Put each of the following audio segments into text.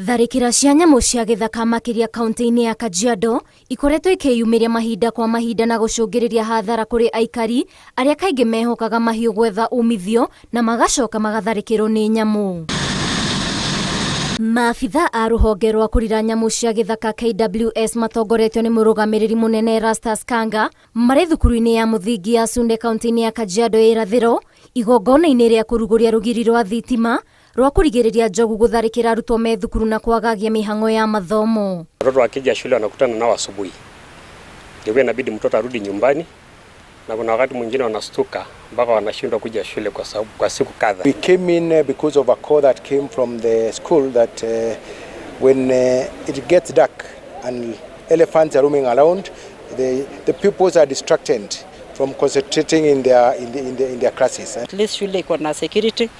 Tharĩkĩra cia nyamũ cia gĩthaka makĩria kaunti-inĩ ya Kajiado ikoretwo ikĩyumĩria mahinda kwa mahinda na gũcũngĩrĩria hathara kũrĩ aikari arĩa kaingĩ mehokaga mahiũ gwetha umithio na magacoka magatharĩkĩrwo nĩ nyamũ. Maabitha a rũhonge rwa kũrira nyamũ cia gĩthaka KWS matongoretio nĩ mũrũgamĩrĩri mũnene Rastus Kanga marĩ thukuru-inĩ ya mũthingi ya Sunde kaunti-inĩ ya Kajiado ya irathĩro igongona-inĩ rĩa kũrugũria rũgiri rwa thitima rwa kurigĩrĩria njogu gũtharĩkĩra arutwo me thukuru na kuagagia mĩhang'o ya mathomo. Watoto wakija shule wanakutana nao asubuhi. Ndio inabidi mtoto arudi nyumbani na kuna wakati mwingine wanastuka mpaka wanashindwa kuja shule kwa sababu kwa siku kadhaa. We came in because of a call that came from the school that when it gets dark and elephants are roaming around, the pupils are distracted from concentrating in their classes. At least shule iko na security.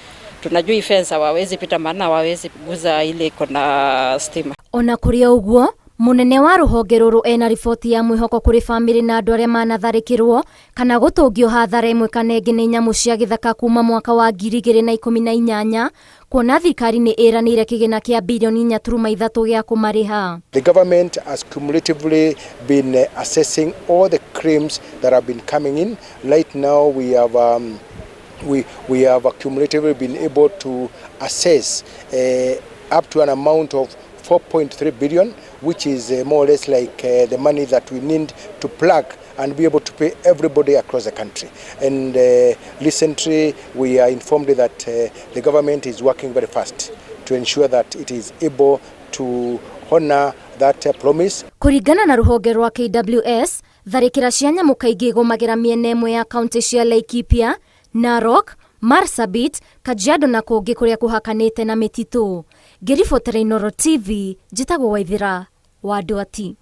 Tunajua fence hawawezi pita maana hawawezi guza ile iko na stima. Ona kũrĩ ũguo, munene wa rũhonge rũrũ ena riboti ya mwĩhoko kũrĩ famĩlĩ na andũ arĩa manatharĩkĩrwo kana gũtũngio hathara ĩmwe kana ĩngĩ nĩ nyamũ cia gĩthaka kuma mwaka wa 2018 kuona thirikari nĩ ĩranĩire kĩgĩna kĩa bilioni 4.3 gĩa kũmarĩha. The government has cumulatively been assessing all the claims that have been coming in. Right now we have accumulatively been able to assess up to an amount of 4.3 billion, which is more or less like the money that we need to plug and be able to pay everybody across the country. And recently we are informed that the government is working very fast to ensure that it is able to honor that promise. Kũringana na rũhonge rwa KWS, tharĩkĩra cia nyamũ kaingĩ igũmagĩra mĩena ĩmwe ya kaunti cia Laikipia, Narok, Marsabit, Kajiado na kũngĩ kũrĩa kũhakanĩte na mĩtitũ. Ngĩribotera Inooro TV, njĩtagwo Waithĩra wa Andũ.